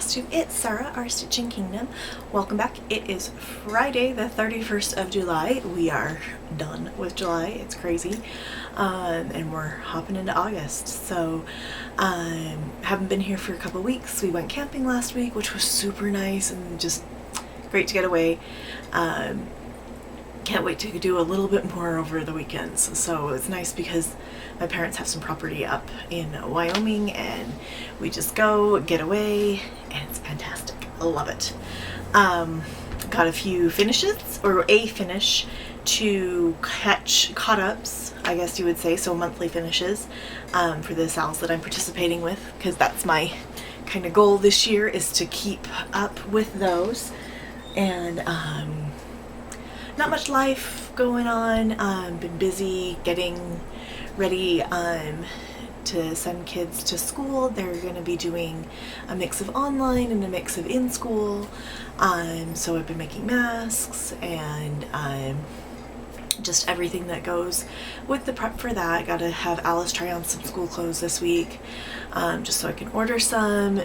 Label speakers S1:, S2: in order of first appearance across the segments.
S1: FlossTube. It's Sarah, our Stitching Kingdom. Welcome back. It is Friday, the 31st of July. We are done with July. It's crazy. And we're hopping into August. So, haven't been here for a couple weeks. We went camping last week, which was super nice and just great to get away. Can't wait to do a little bit more over the weekends. So it's nice because my parents have some property up in Wyoming and we just go get away and it's fantastic. I love it. Got a few finishes, or a finish to caught ups, I guess you would say, so monthly finishes for the sales that I'm participating with, because that's my kind of goal this year, is to keep up with those. And not much life going on. Been busy getting ready to send kids to school. They're going to be doing a mix of online and a mix of in school. So I've been making masks and just everything that goes with the prep for that. Got to have Alice try on some school clothes this week, just so I can order some.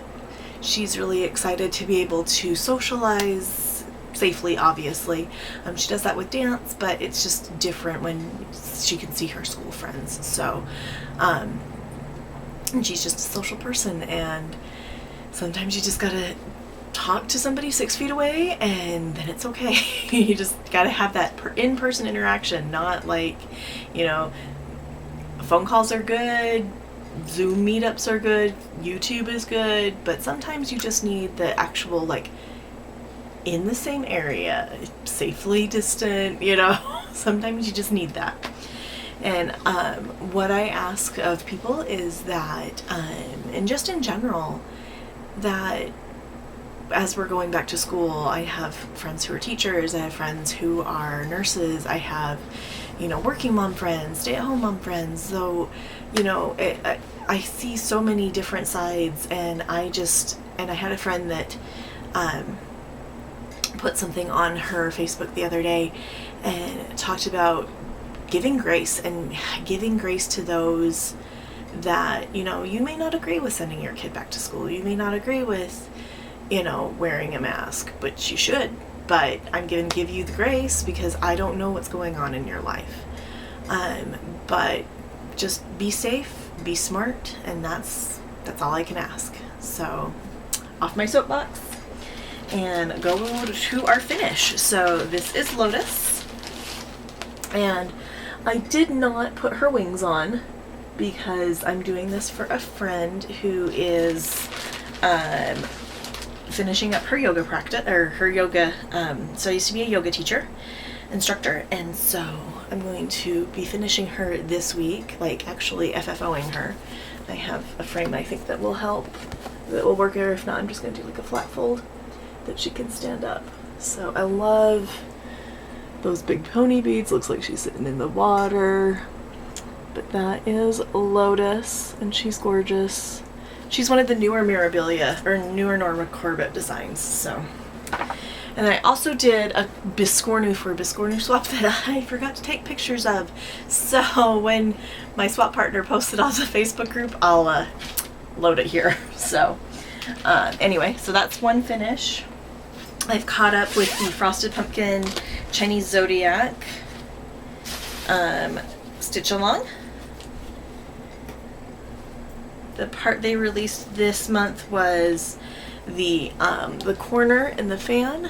S1: She's really excited to be able to socialize safely, obviously. She does that with dance, but it's just different when she can see her school friends. So, and she's just a social person, and sometimes you just gotta talk to somebody 6 feet away, and then it's okay. You just gotta have that in-person interaction, not like, you know, phone calls are good, Zoom meetups are good, YouTube is good, but sometimes you just need the actual, like, in the same area, safely distant, you know. Sometimes you just need that. And what I ask of people is that, and just in general, that as we're going back to school, I have friends who are teachers, I have friends who are nurses, I have, you know, working mom friends, stay-at-home mom friends. So, you know, I see so many different sides, and I had a friend that put something on her Facebook the other day and talked about giving grace, and giving grace to those that, you know, you may not agree with sending your kid back to school. You may not agree with, you know, wearing a mask, but you should. But I'm going to give you the grace because I don't know what's going on in your life. But just be safe, be smart, and that's all I can ask. So, off my soapbox and go to our finish. So this is Lotus, and I did not put her wings on because I'm doing this for a friend who is finishing up her yoga practice, or her yoga, so I used to be a yoga instructor, and so I'm going to be finishing her this week, like actually FFOing her. I have a frame I think that will help, that will work there. If not, I'm just going to do like a flat fold that she can stand up. So I love those big pony beads. Looks like she's sitting in the water. But that is Lotus, and she's gorgeous. She's one of the newer Mirabilia, or newer Norma Corbett designs. So, and I also did a Biscornu for a Biscornu swap that I forgot to take pictures of. So when my swap partner posted on the Facebook group, I'll load it here. So anyway, so that's one finish. I've caught up with the Frosted Pumpkin Chinese Zodiac stitch along. The part they released this month was the corner and the fan,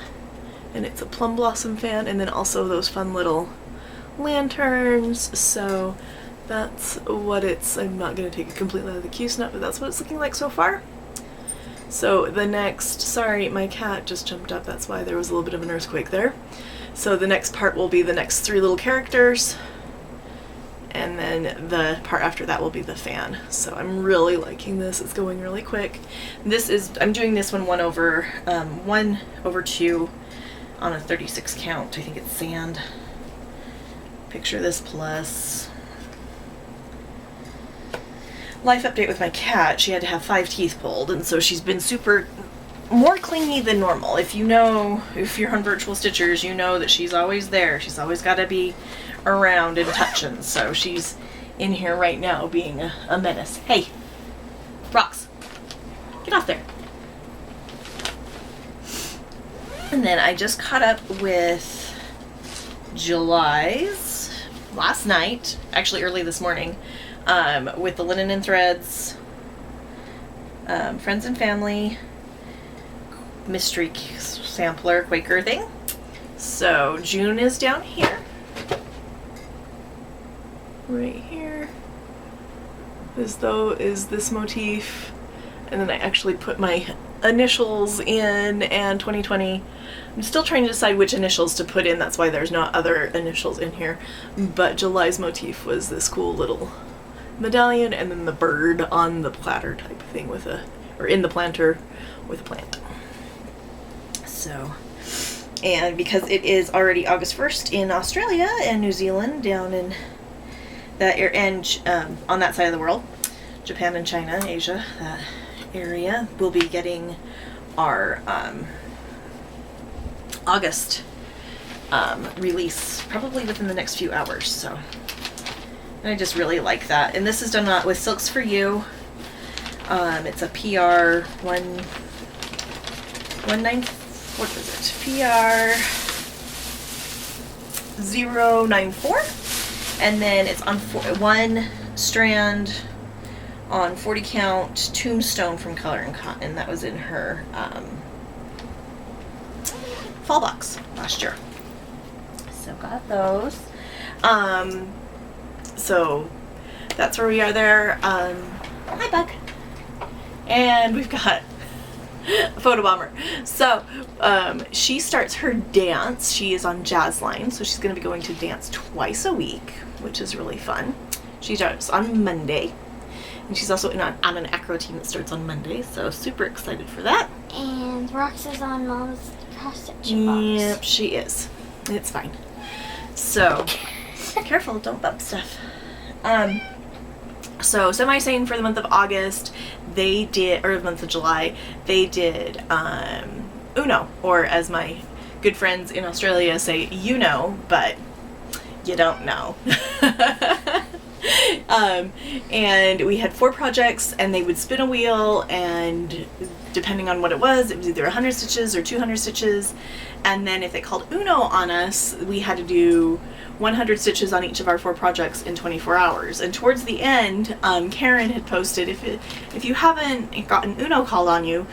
S1: and it's a plum blossom fan, and then also those fun little lanterns. So that's what it's, I'm not going to take it completely out of the Q snap, but that's what it's looking like so far. So the next, sorry, my cat just jumped up, that's why there was a little bit of an earthquake there. So the next part will be the next 3 little characters, and then the part after that will be the fan. So I'm really liking this, it's going really quick. This is, I'm doing this one 1 over 2 on a 36 count, I think it's sand. Picture this plus life update with my cat. She had to have 5 teeth pulled, and so she's been more clingy than normal. If you know, if you're on Virtual Stitchers, you know that she's always there. She's always got to be around and touching. So she's in here right now being a menace. Hey, rocks, get off there. And then I just caught up with July's last night, actually early this morning, with the Linen and Threads, Friends and Family, mystery sampler Quaker thing. So June is down here. Right here is this motif. And then I actually put my initials in, and 2020. I'm still trying to decide which initials to put in. That's why there's not other initials in here. But July's motif was this cool little medallion, and then the bird on the platter type of thing with or in the planter with a plant. So, and because it is already August 1st in Australia and New Zealand, down in that area, and on that side of the world, Japan and China and Asia, that area, we'll be getting our August release probably within the next few hours. So, and I just really like that. And this is done with Silks for You. It's a PR 094, and then it's on one strand on 40 count Tombstone from Color and Cotton. That was in her fall box last year. So got those. So that's where we are there. Hi, Bug. And we've got a photo bomber. So she starts her dance. She is on Jazz Line, so she's going to be going to dance twice a week, which is really fun. She starts on Monday. And she's also on an acro team that starts on Monday, so super excited for that.
S2: And Rox is on Mom's cross-stitch box.
S1: Yep, she is. It's fine. So, careful, don't bump stuff. So, semi-sane for the month of August, they did, or the month of July, they did Uno, or as my good friends in Australia say, you know, but you don't know. And we had 4 projects, and they would spin a wheel, and depending on what it was either 100 stitches or 200 stitches, and then if they called Uno on us, we had to do 100 stitches on each of our 4 projects in 24 hours. And towards the end, Karen had posted, if you haven't gotten Uno called on you,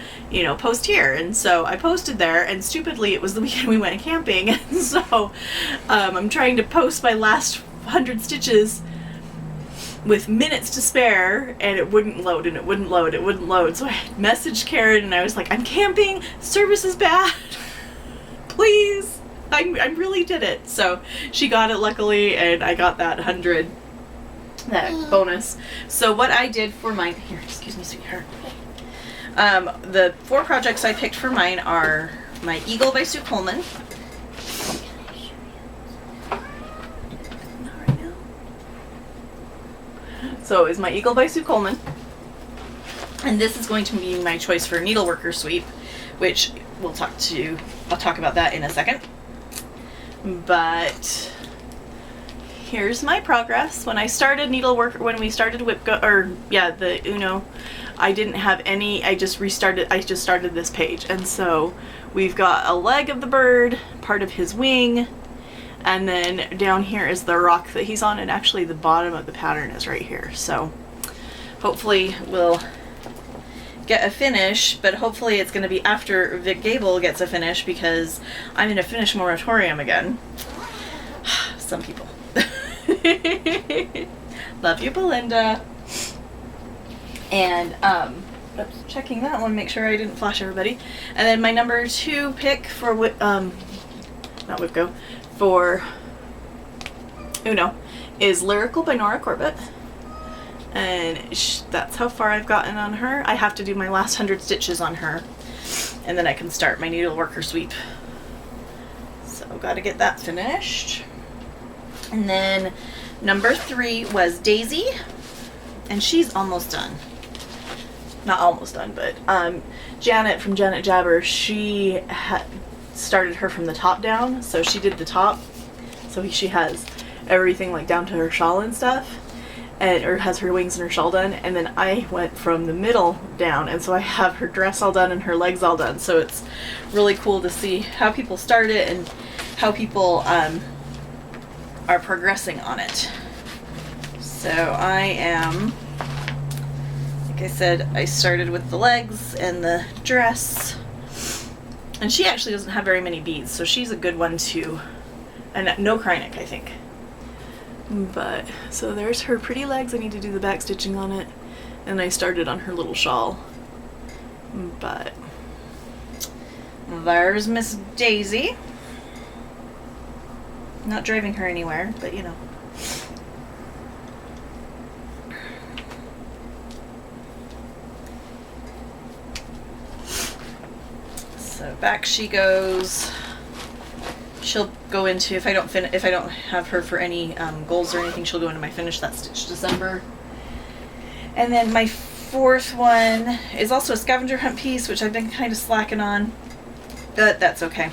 S1: post here. And so I posted there, and stupidly it was the weekend we went camping, and so I'm trying to post my last 100 stitches with minutes to spare, and it wouldn't load, and it wouldn't load, it wouldn't load. So I messaged Karen, and I was like, I'm camping, service is bad, please. I really did it. So she got it, luckily, and I got that 100, that bonus. So what I did for mine, here, excuse me, sweetheart. The 4 projects I picked for mine are my Eagle by Sue Coleman. So is my Eagle by Sue Coleman. And this is going to be my choice for Needleworker sweep, which I'll talk about that in a second. But here's my progress. When I started Needleworker, when we started the Uno, I didn't have any, I just started this page. And so we've got a leg of the bird, part of his wing, and then down here is the rock that he's on, and actually the bottom of the pattern is right here. So hopefully we'll get a finish, but hopefully it's going to be after Vic Gable gets a finish, because I'm in a finish moratorium again. Some people. Love you, Belinda. And oops, checking that one, make sure I didn't flash everybody. And then my number 2 pick for not Whipco, for Uno is Lyrical by Nora Corbett. And that's how far I've gotten on her. I have to do my last 100 stitches on her, and then I can start my Needleworker sweep. So gotta get that finished. And then number 3 was Daisy, and she's almost done. Not almost done, but Janet from Janet Jabber, she started her from the top down, so she did the top. So she has everything like down to her shawl and stuff. and or has her wings and her shawl done, and then I went from the middle down, and so I have her dress all done and her legs all done. So it's really cool to see how people start it and how people are progressing on it. So I am, like I said, I started with the legs and the dress, and she actually doesn't have very many beads, so she's a good one too, and no Krynic, I think. But so there's her pretty legs. I need to do the back stitching on it, and I started on her little shawl. But there's Miss Daisy. Not driving her anywhere, but you know. So back she goes. She'll go into, if I don't have her for any goals or anything, she'll go into my Finish That Stitch December. And then my fourth one is also a scavenger hunt piece, which I've been kind of slacking on, but that's okay.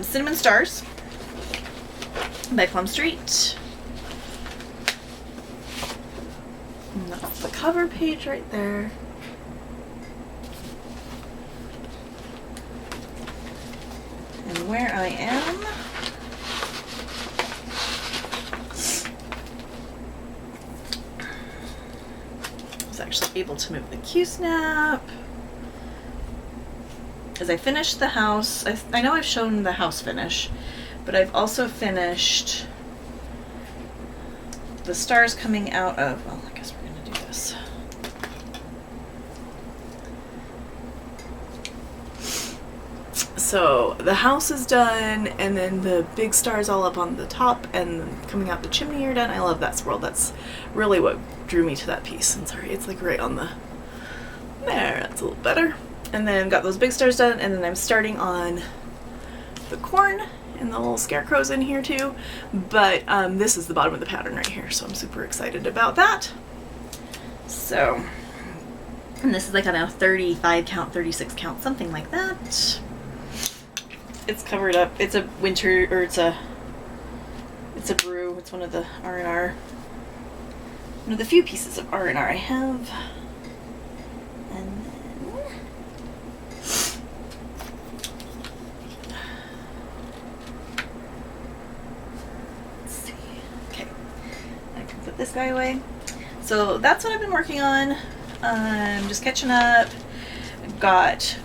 S1: Cinnamon Stars by Plum Street. And that's the cover page right there. And where I am, I was actually able to move the Q-snap as I finished the house. I know I've shown the house finish, but I've also finished the stars coming out of, well, I guess we're going to do this. So the house is done, and then the big stars all up on the top and coming out the chimney are done. I love that swirl. That's really what drew me to that piece. I'm sorry, it's like right on the, there, that's a little better. And then got those big stars done, and then I'm starting on the corn and the little scarecrows in here too. But this is the bottom of the pattern right here, so I'm super excited about that. So, and this is like on a 35 count, 36 count, something like that. It's covered up. It's a winter, or it's a brew. It's one of the R&R, one of the few pieces of R&R I have. And then let's see. Okay, I can put this guy away. So that's what I've been working on. Just catching up. Got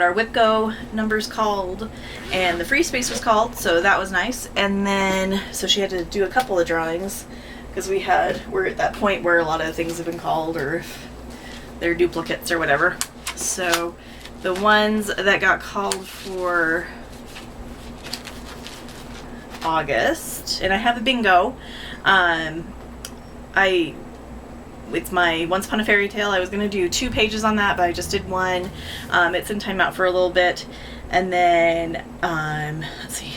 S1: our WIPGO numbers called, and the free space was called, so that was nice. And then, so she had to do a couple of drawings, because we're at that point where a lot of things have been called, or if they're duplicates or whatever. So the ones that got called for August, and I have a bingo. It's my Once Upon a Fairy Tale. I was going to do 2 pages on that, but I just did 1. It's in timeout for a little bit. And then, let's see,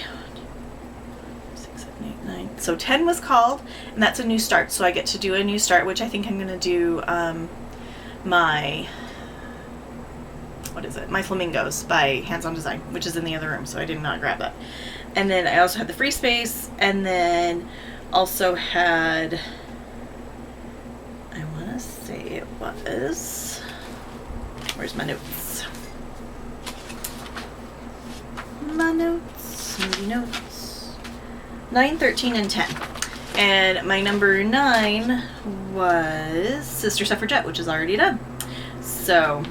S1: 6, 7, 8, 9. So 10 was called, and that's a new start. So I get to do a new start, which I think I'm going to do my Flamingos by Hands On Design, which is in the other room, so I did not grab that. And then I also had the free space, and then also had, I want to say it was, where's my notes? My notes, 9, 13, and 10. And my number 9 was Sister Suffragette, which is already done. So,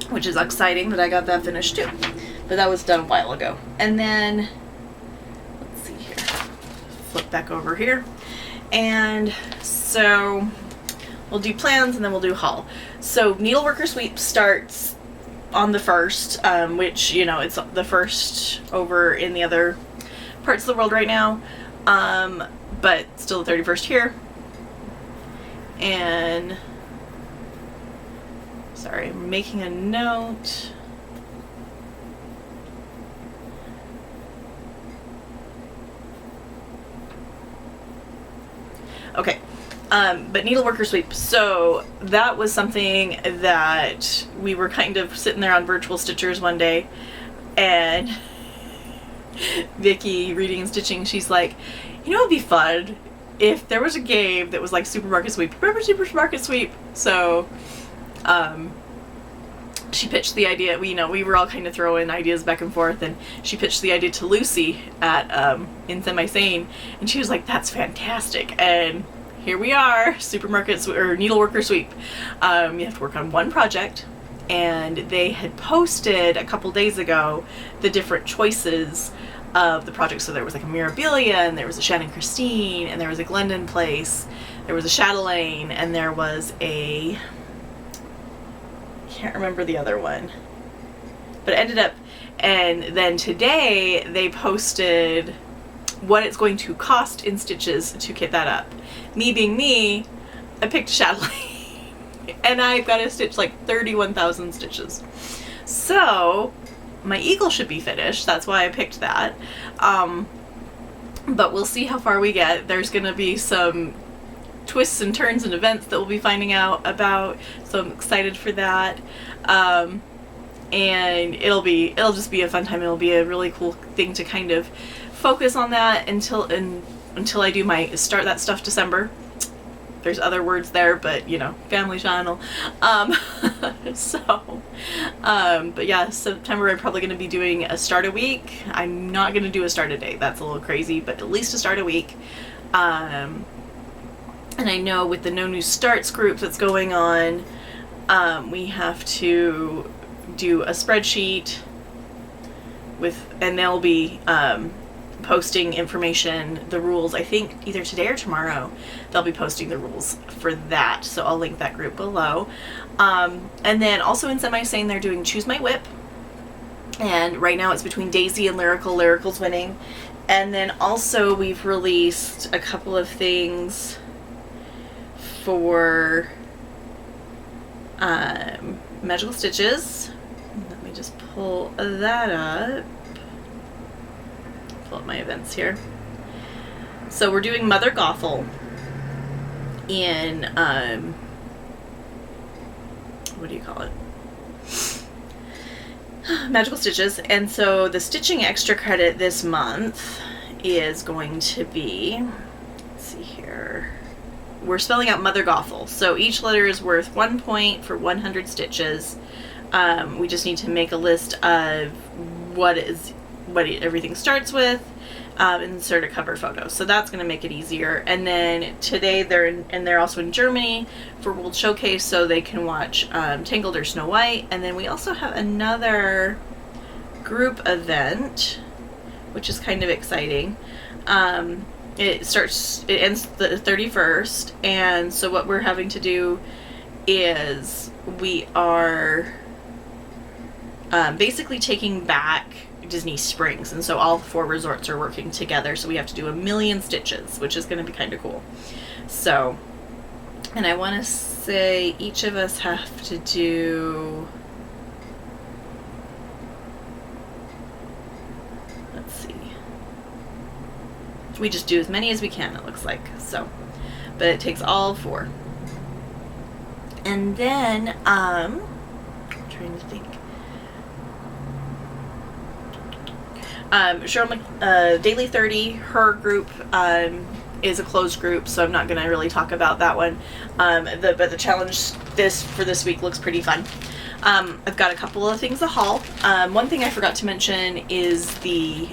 S1: which is exciting that I got that finished too. But that was done a while ago. And then, let's see here, flip back over here. And so, we'll do plans and then we'll do haul. So, Needleworker Sweep starts on the 1st, which, you know, it's the 1st over in the other parts of the world right now. But still the 31st here. And, sorry, I'm making a note. Okay, but Needleworker Sweep. So that was something that we were kind of sitting there on Virtual Stitchers one day, and Vicky, Reading and Stitching, she's like, you know, it'd be fun if there was a game that was like Supermarket Sweep, remember Supermarket Sweep? So, she pitched the idea. We were all kind of throwing ideas back and forth, and she pitched the idea to Lucy at in Semi-Sane, and she was like, "That's fantastic!" And here we are, Supermarket or Needleworker Sweep. You have to work on one project, and they had posted a couple days ago the different choices of the project. So there was like a Mirabilia, and there was a Shannon Christine, and there was a Glendon Place, there was a Chatelaine, and there was a, can't remember the other one, but it ended up, and then today they posted what it's going to cost in stitches to kit that up. Me being me, I picked Chatelaine, and I've got to stitch like 31,000 stitches. So my eagle should be finished. That's why I picked that. But we'll see how far we get. There's going to be some twists and turns and events that we'll be finding out about. So I'm excited for that. And it'll just be a fun time. It'll be a really cool thing to kind of focus on that until I do my start that stuff December. There's other words there, but family channel. But yeah, September I'm probably going to be doing a start a week. I'm not going to do a start a day. That's a little crazy, but at least a start a week. And I know with the No New Starts group that's going on, we have to do a spreadsheet and they'll be posting information, the rules, I think either today or tomorrow they'll be posting the rules for that, so I'll link that group below. And then also in Semi-Sane they're doing Choose My Whip, and right now it's between Daisy and Lyrical. Lyrical's winning. And then also we've released a couple of things for Magical Stitches. Let me just pull that up. Pull up my events here. So we're doing Mother Gothel in what do you call it? Magical Stitches. And so the stitching extra credit this month is going to be, let's see here, we're spelling out Mother Gothel. So each letter is worth 1 point for 100 stitches. We just need to make a list of what everything starts with, insert a cover photo. So that's going to make it easier. And then today they're also in Germany for World Showcase, so they can watch Tangled or Snow White. And then we also have another group event, which is kind of exciting. It ends the 31st, and so what we're having to do is we are basically taking back Disney Springs, and so all 4 resorts are working together, so we have to do 1,000,000 stitches, which is going to be kind of cool. So, and I want to say each of us have to do, let's see, we just do as many as we can, it looks like. So, but it takes all 4. And then I'm trying to think. Cheryl Daily 30, her group is a closed group, so I'm not going to really talk about that one. But the challenge for this week looks pretty fun. I've got a couple of things to haul. One thing I forgot to mention is the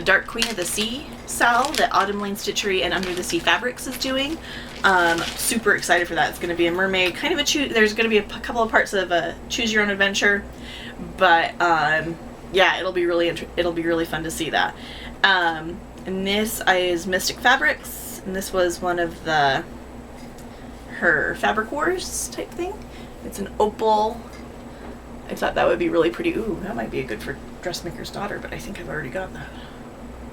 S1: Dark Queen of the Sea sal that Autumn Lane Stitchery and Under the Sea Fabrics is doing. Super excited for that. It's going to be a mermaid, kind of there's going to be a couple of parts of a choose your own adventure, but yeah, it'll be really fun to see that. And this is Mystic Fabrics, and this was one of her Fabric Wars type thing. It's an opal. I thought that would be really pretty. Ooh, that might be good for Dressmaker's Daughter, but I think I've already got that.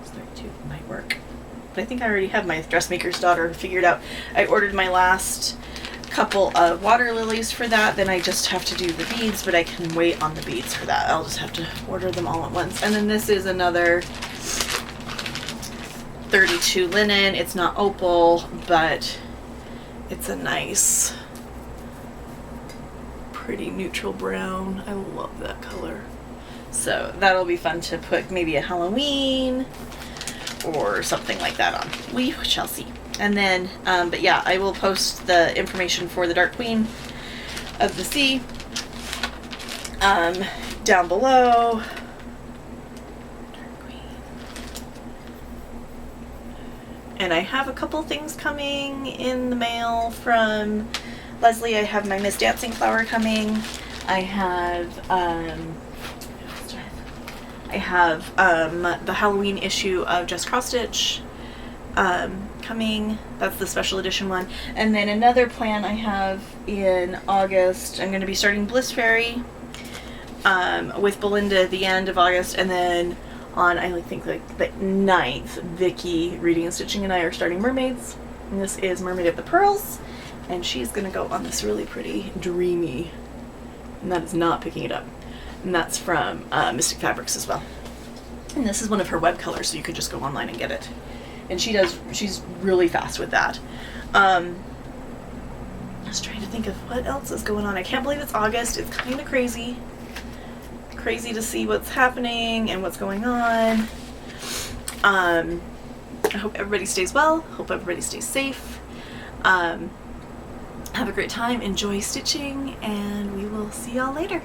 S1: It's 32, might work. But I think I already have my Dressmaker's Daughter figured out. I ordered my last couple of water lilies for that, then I just have to do the beads, but I can wait on the beads for that. I'll just have to order them all at once. And then this is another 32 linen. It's not opal, but it's a nice, pretty neutral brown. I love that color. So that'll be fun to put maybe a Halloween or something like that on. We shall see. And then, but yeah, I will post the information for the Dark Queen of the Sea down below. Dark Queen. And I have a couple things coming in the mail from Leslie. I have my Miss Dancing Flower coming. I have the Halloween issue of Just Cross Stitch coming. That's the special edition one. And then another plan I have in August, I'm going to be starting Bliss Fairy with Belinda at the end of August, and then on, I think, like the 9th, Vicky, Reading and Stitching, and I are starting Mermaids. And this is Mermaid of the Pearls, and she's going to go on this really pretty, dreamy, and that is not picking it up. And that's from Mystic Fabrics as well. And this is one of her web colors, so you could just go online and get it. And she's really fast with that. I was trying to think of what else is going on. I can't believe it's August. It's kind of crazy. Crazy to see what's happening and what's going on. I hope everybody stays well. Hope everybody stays safe. Have a great time. Enjoy stitching, and we will see y'all later.